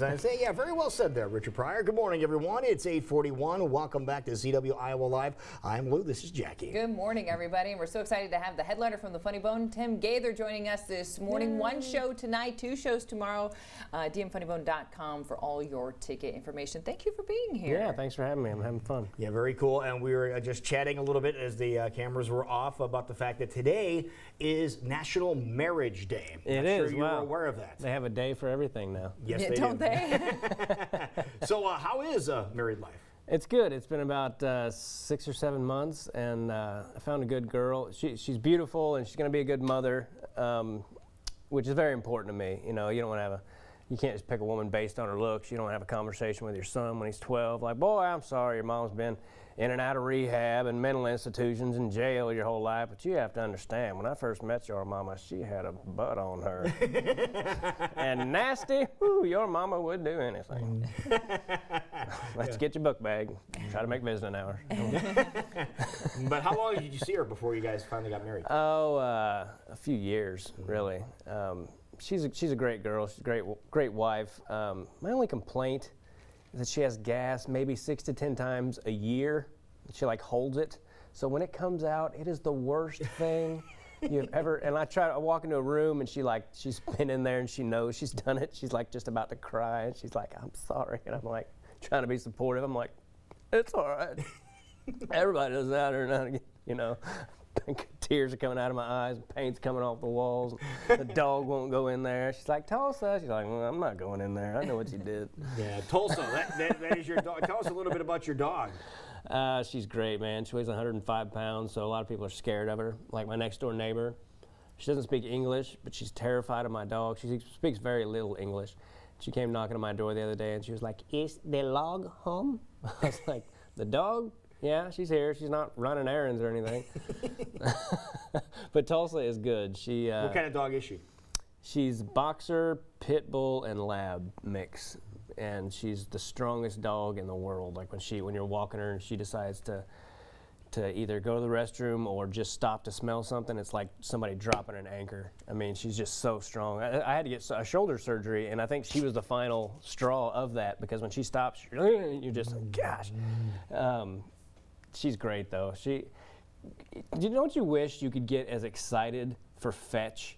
I say, yeah, very well said there, Richard Pryor. Good morning, everyone. It's 8:41. Welcome back to ZW Iowa Live. I'm Lou. This is Jackie. Good morning, everybody. And we're so excited to have the headliner from the Funny Bone, Tim Gaither, joining us this morning. One show tonight, two shows tomorrow. DMFunnyBone.com for all your ticket information. Thank you for being here. Yeah, thanks for having me. I'm having fun. Yeah, very cool. And we were just chatting a little bit as the cameras were off about the fact that today is National Marriage Day. It Not is. Sure you wow. were aware of that. They have a day for everything now. Yes, Yeah, they don't do. they? So how is married life? It's good. It's been about 6 or 7 months, and I found a good girl. She's beautiful, and she's going to be a good mother, which is very important to me. You know, you don't want to you can't just pick a woman based on her looks. You don't have a conversation with your son when he's 12, like, boy, I'm sorry, your mom's been in and out of rehab and mental institutions and jail your whole life. But you have to understand, when I first met your mama, she had a butt on her. And nasty, whoo, your mama would do anything. Let's get your book bag. Try to make visiting hours. But how long did you see her before you guys finally got married? Oh, a few years, really. She's a great girl. She's a great wife. My only complaint is that she has gas maybe 6 to 10 times a year. She like holds it, so when it comes out, it is the worst thing you've ever. And I walk into a room and she's been in there and she knows she's done it. She's like just about to cry and she's like, I'm sorry, and I'm like trying to be supportive. I'm like, it's all right. Everybody does that, or not, you know. Tears are coming out of my eyes, paint's coming off the walls. The dog won't go in there. She's like, Tulsa. She's like, well, I'm not going in there. I know what you did. Yeah, Tulsa, that is your dog. Tell us a little bit about your dog. She's great, man. She weighs 105 pounds, so a lot of people are scared of her. Like my next door neighbor, she doesn't speak English, but she's terrified of my dog. She speaks very little English. She came knocking on my door the other day, and she was like, is the log home? I was like, the dog? Yeah, she's here. She's not running errands or anything. But Tulsa is good. What kind of dog is she? She's boxer, pit bull, and lab mix. And she's the strongest dog in the world. Like when you're walking her and she decides to either go to the restroom or just stop to smell something, it's like somebody dropping an anchor. I mean, she's just so strong. I had to get a shoulder surgery, and I think she was the final straw of that, because when she stops, you're just like, gosh. She's great, though. Do you know what you wish you could get as excited for fetch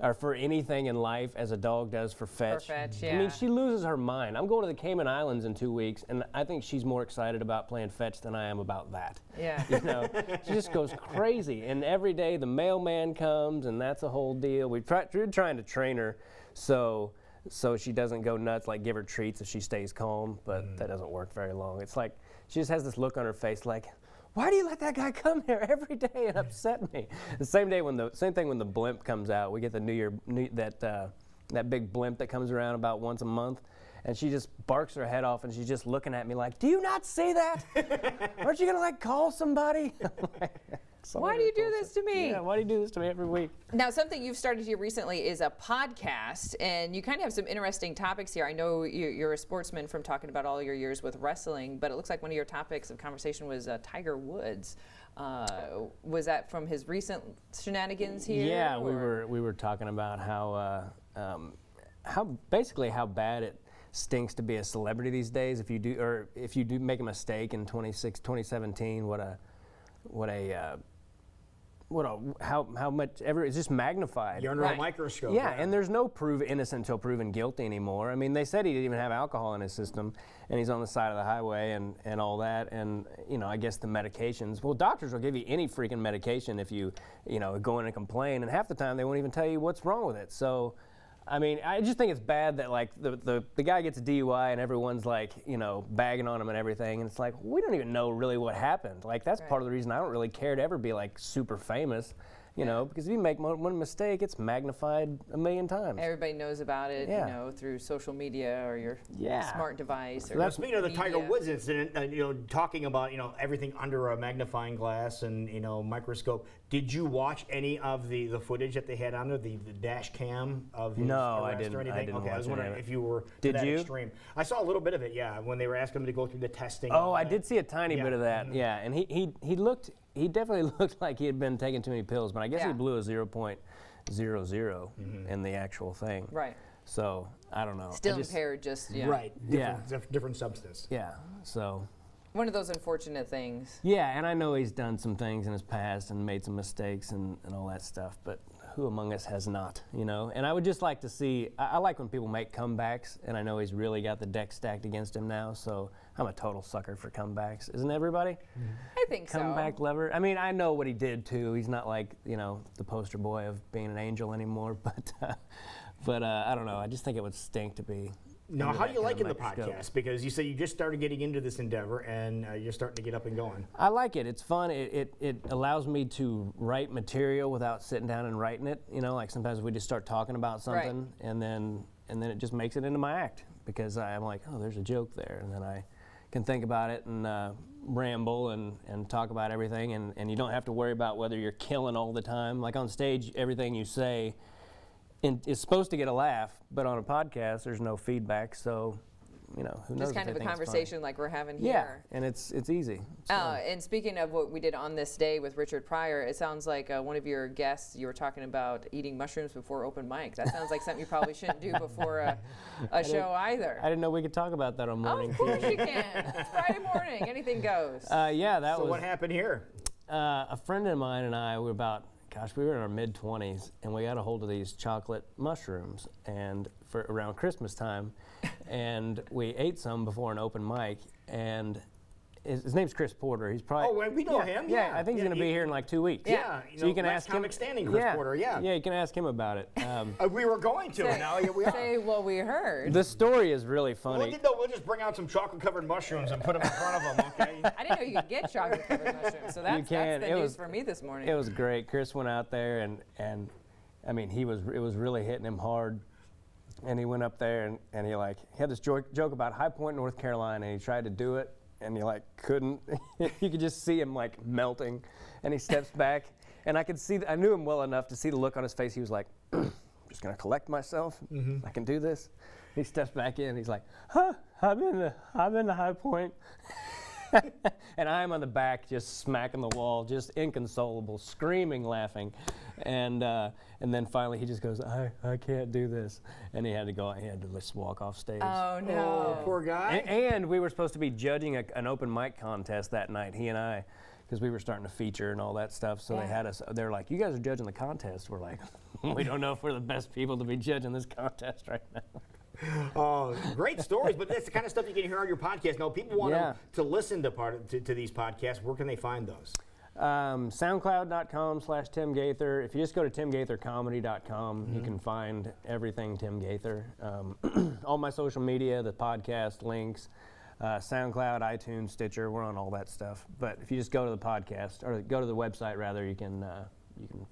or for anything in life as a dog does for fetch? For fetch, yeah. I mean, she loses her mind. I'm going to the Cayman Islands in 2 weeks, and I think she's more excited about playing fetch than I am about that. Yeah. You know, she just goes crazy. And every day the mailman comes, and that's a whole deal. We're trying to train her so she doesn't go nuts, like give her treats if she stays calm, but that doesn't work very long. It's like she just has this look on her face like, why do you let that guy come here every day and upset me? The same thing when the blimp comes out. We get that big blimp that comes around about once a month, and she just barks her head off, and she's just looking at me like, do you not see that? Aren't you gonna call somebody? Why do you do this to me? Yeah, why do you do this to me every week? Now, something you've started here recently is a podcast, and you kind of have some interesting topics here. I know you're a sportsman from talking about all your years with wrestling, but it looks like one of your topics of conversation was Tiger Woods. Was that from his recent shenanigans here? Yeah, we were talking about how bad it stinks to be a celebrity these days. If you do make a mistake in 2017, how much it's just magnified. You're under a microscope. Yeah, and there's no prove innocent until proven guilty anymore. I mean, they said he didn't even have alcohol in his system, and he's on the side of the highway and all that. And I guess the medications. Well, doctors will give you any freaking medication if you go in and complain, and half the time they won't even tell you what's wrong with it. So, I mean, I just think it's bad that like the guy gets a DUI and everyone's like, bagging on him and everything, and it's like, we don't even know really what happened. Like, that's part of the reason I don't really care to ever be like super famous. Because if you make one mistake, it's magnified a million times. Everybody knows about it, through social media or your smart device. Or speaking of the Tiger Woods incident, talking about everything under a magnifying glass and microscope. Did you watch any of the footage that they had on there, the dash cam of his arrest or anything? I didn't okay, I was wondering if you were to that extreme. I saw a little bit of it, yeah, when they were asking him to go through the testing. Oh, I did see a tiny bit of that, yeah, and he definitely looked like he had been taking too many pills, but I guess he blew a 0.00 in the actual thing. Right. So I don't know. Still impaired, just Right. Yeah. Different substance. Yeah. So. one of those unfortunate things. Yeah, and I know he's done some things in his past and made some mistakes and all that stuff, but who among us has not, you know? And I would just like to see, I like when people make comebacks, and I know he's really got the deck stacked against him now, so I'm a total sucker for comebacks. Isn't everybody? I think Comeback lover. I mean, I know what he did too. He's not like, you know, the poster boy of being an angel anymore, but I don't know. I just think it would stink to be. Now, how do you like in the microscope. podcast? Because you say you just started getting into this endeavor and you're starting to get up and going. I like it. It's fun. It allows me to write material without sitting down and writing it. You know, like sometimes we just start talking about something, and then it just makes it into my act because I'm like, oh, there's a joke there, and then I can think about it and ramble and talk about everything, and you don't have to worry about whether you're killing all the time. Like on stage, everything you say is supposed to get a laugh, but on a podcast, there's no feedback, so, you know, who knows Just kind if of a they think it's conversation funny. like we're having Yeah, here. and it's easy. It's fun. And speaking of what we did on this day with Richard Pryor, it sounds like one of your guests, you were talking about eating mushrooms before open mic. That sounds like something you probably shouldn't do before a show either. I didn't know we could talk about that on morning Of course TV. you can. It's Friday morning. Anything goes. Yeah, that So was what happened here? a friend of mine and I were we were in our mid-20s, and we got a hold of these chocolate mushrooms and for around Christmas time, and we ate some before an open mic, and his name's Chris Porter. He's probably Oh, well, we know him, yeah. I think he's Yeah, going to be here in like 2 weeks. Yeah, so you can last ask him. comic standing, Chris Porter, yeah. Yeah, you can ask him about it. We were going to, and now here we are. Say what we heard. The story is really funny. We'll just bring out some chocolate-covered mushrooms and put them in front of them, okay? I didn't know you could get chocolate covered mushrooms, so that's can. the It news was- for me this morning. It was great. Chris went out there and I mean it was really hitting him hard. And he went up there and he had this joke about High Point, North Carolina, and he tried to do it and he couldn't. You could just see him melting, and he steps back, and I knew him well enough to see the look on his face. He was like, I'm just gonna collect myself. I can do this. He steps back in. He's like, huh, I'm in the High Point. And I'm on the back just smacking the wall, just inconsolable, screaming, laughing. And then finally he just goes, I can't do this. And he had to just walk off stage. Oh no. Oh, poor guy. And we were supposed to be judging an open mic contest that night, he and I, because we were starting to feature and all that stuff. So they were like, you guys are judging the contest. We're like, we don't know if we're the best people to be judging this contest right now. Oh, great stories, but that's the kind of stuff you can hear on your podcast. Now, people want to listen to these podcasts. Where can they find those? SoundCloud.com/Tim Gaither. If you just go to TimGaitherComedy.com, you can find everything Tim Gaither. All my social media, the podcast links, SoundCloud, iTunes, Stitcher, we're on all that stuff. But if you just go to the podcast, or go to the website rather, you can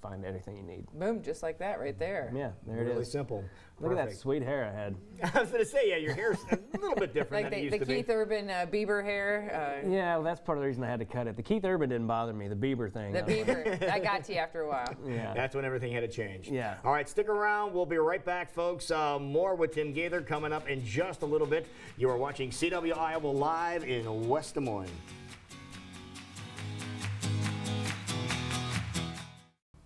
find everything you need. Boom, just like that right there. Yeah, there it Really is. simple. Look at that Perfect. sweet hair I had. I was going to say, yeah, your hair's a little bit different Like than it used the to be. Keith Urban Bieber hair. Yeah, well, that's part of the reason I had to cut it. The Keith Urban didn't bother me. The Bieber thing. The I was like, Bieber. That got to you after a while. yeah. That's when everything had to change. Yeah. All right, stick around. We'll be right back, folks. More with Tim Gaither coming up in just a little bit. You are watching CW Iowa Live in West Des Moines.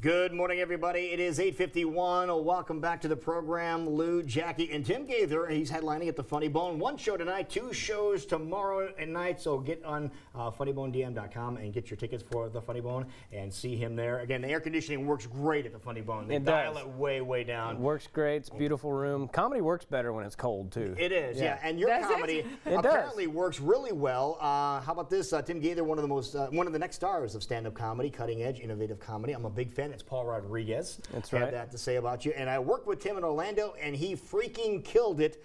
Good morning, everybody. It is 8:51. Welcome back to the program. Lou, Jackie, and Tim Gaither. He's headlining at the Funny Bone. One show tonight, 2 shows tomorrow night. So get on funnybonedm.com and get your tickets for the Funny Bone and see him there. Again, the air conditioning works great at the Funny Bone. They It dial does. it way, way down. It works great. It's a beautiful room. Comedy works better when it's cold, too. It is, yeah. And your Does it? comedy It apparently works really well. How about this? Tim Gaither, one of the next stars of stand-up comedy, cutting edge, innovative comedy. I'm a big fan. It's Paul Rodriguez. That's Had right. that to say about you. And I worked with Tim in Orlando, and he freaking killed it.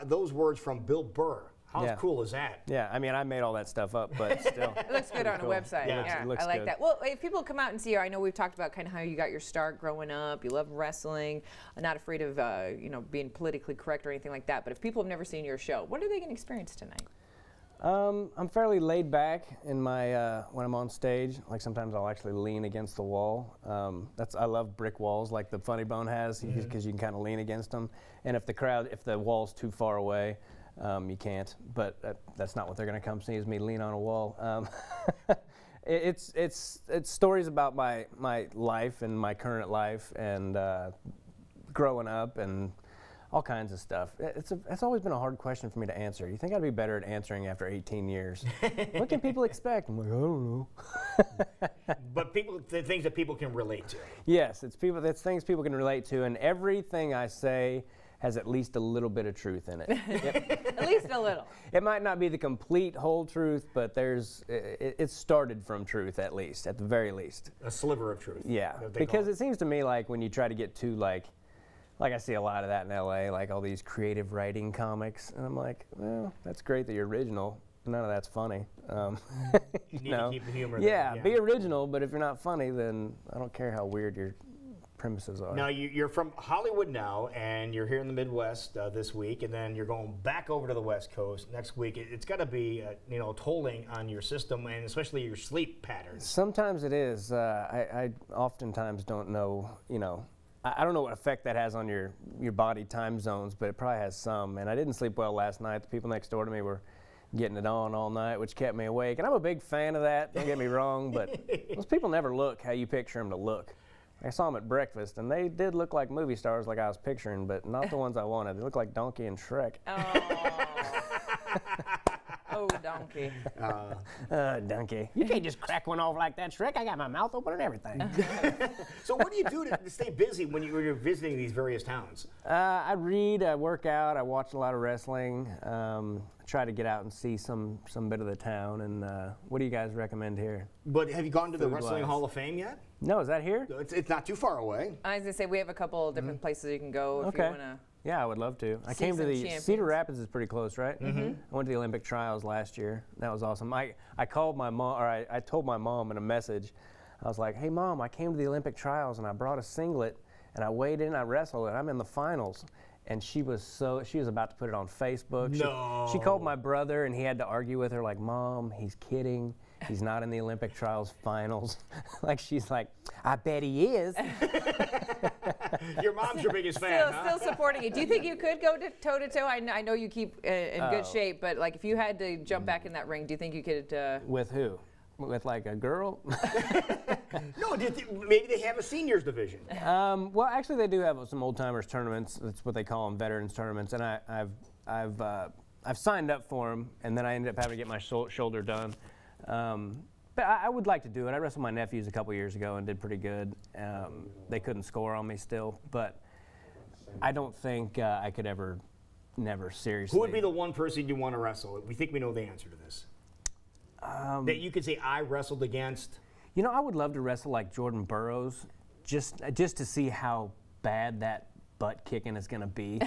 Those words from Bill Burr. How Yeah. cool is that? Yeah, I mean, I made all that stuff up, but still. It looks good on a cool. website. Yeah, it looks I like good. that. Well, if people come out and see you, I know we've talked about kind of how you got your start growing up. You love wrestling, not afraid of being politically correct or anything like that. But if people have never seen your show, what are they going to experience tonight? I'm fairly laid back in my when I'm on stage. Like sometimes I'll actually lean against the wall. I love brick walls like the Funny Bone has because you can kind of lean against them. And if the wall's too far away, you can't. But that's not what they're going to come see is me lean on a wall. It's stories about my life and my current life and growing up and all kinds of stuff. It's always been a hard question for me to answer. You think I'd be better at answering after 18 years? What can people expect? I'm like, I don't know. But the things that people can relate to. Yes, it's things people can relate to, and everything I say has at least a little bit of truth in it. At least a little. It might not be the complete whole truth, but it started from truth at the very least. A sliver of truth. Yeah, because it seems to me like when you try to get too like I see a lot of that in LA, like all these creative writing comics, and I'm like, well, that's great that you're original. None of that's funny. You need to keep the humor yeah, there. be original, but if you're not funny, then I don't care how weird your premises are. Now, you're from Hollywood now, and you're here in the Midwest this week, and then you're going back over to the West Coast next week. It's got to be, tolling on your system, and especially your sleep patterns. Sometimes it is. I oftentimes don't know, I don't know what effect that has on your body time zones, but it probably has some. And I didn't sleep well last night. The people next door to me were getting it on all night, which kept me awake. And I'm a big fan of that, don't get me wrong, but those people never look how you picture them to look. I saw them at breakfast, and they did look like movie stars like I was picturing, but not the ones I wanted. They looked like Donkey and Shrek. Oh, Donkey. Donkey. You can't just crack one off like that, Shrek. I got my mouth open and everything. So what do you do to stay busy when you're visiting these various towns? I read, I work out, I watch a lot of wrestling. Try to get out and see some bit of the town. And what do you guys recommend here? But have you gone to the Food-wise. Wrestling Hall of Fame yet? No, is that here? It's not too far away. I was going to say, we have a couple different places you can go if you want to. Yeah, I would love to. I See came to some the champions. Cedar Rapids is pretty close, right? Mm-hmm. I went to the Olympic trials last year. That was awesome. I called my mom, or I told my mom in a message. I was like, hey mom, I came to the Olympic trials and I brought a singlet and I weighed in, I wrestled, and I'm in the finals. And she was about to put it on Facebook. No. She called my brother and he had to argue with her like, Mom, he's kidding. He's not in the Olympic trials finals. Like she's like, I bet he is. Your mom's your biggest fan, huh? Still supporting it. Do you think you could go toe to toe? I know you keep in good shape, but like if you had to jump back in that ring, do you think you could? With who? With like a girl? No, maybe they have a seniors division. Well, actually, they do have some old timers tournaments. That's what they call them, veterans tournaments. And I've signed up for them, and then I ended up having to get my shoulder done. But I would like to do it. I wrestled my nephews a couple years ago and did pretty good. They couldn't score on me still, but I don't think I could never seriously. Who would be the one person you want to wrestle? We think we know the answer to this. That you could say, I wrestled against. I would love to wrestle like Jordan Burroughs, just to see how bad that butt kicking is going to be.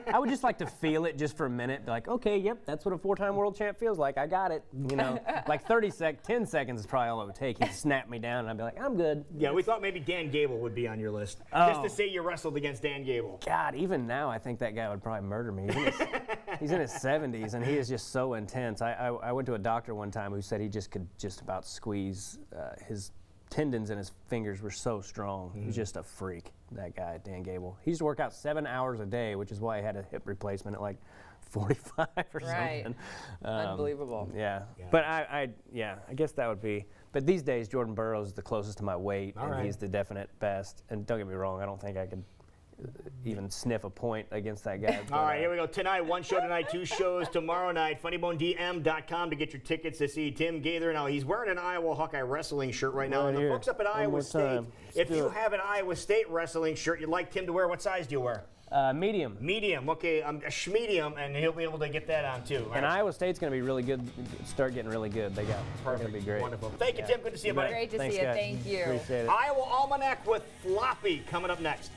I would just like to feel it just for a minute. Be like, okay, yep, that's what a 4-time world champ feels like. I got it. Like 10 seconds is probably all it would take. He'd snap me down, and I'd be like, I'm good. Yeah, we thought maybe Dan Gable would be on your list. Just to say you wrestled against Dan Gable. God, even now, I think that guy would probably murder me. He's in his 70s, and he is just so intense. I went to a doctor one time who said he just could just about squeeze his tendons in his fingers were so strong. He's just a freak, that guy, Dan Gable. He used to work out 7 hours a day, which is why he had a hip replacement at like 45 or something. Unbelievable. Yeah. But I guess that would be. But these days, Jordan Burroughs is the closest to my weight, and he's the definite best. And don't get me wrong, I don't think I could even sniff a point against that guy. All right, here we go. Tonight, one show tonight, 2 shows tomorrow night. FunnyBoneDM.com to get your tickets to see Tim Gaither. Now, he's wearing an Iowa Hawkeye wrestling shirt right now. And the folks up at Iowa State, if you have an Iowa State wrestling shirt you'd like Tim to wear, what size do you wear? Medium. Medium. Okay, a schmedium, and he'll be able to get that on too. And Iowa State's going to be really good. Start getting really good. They're going to be great. Wonderful. Thank you, Tim. Good to see you, buddy. Great to Thanks, see you. guys. Thank you. Appreciate it. Iowa Almanac with Floppy coming up next.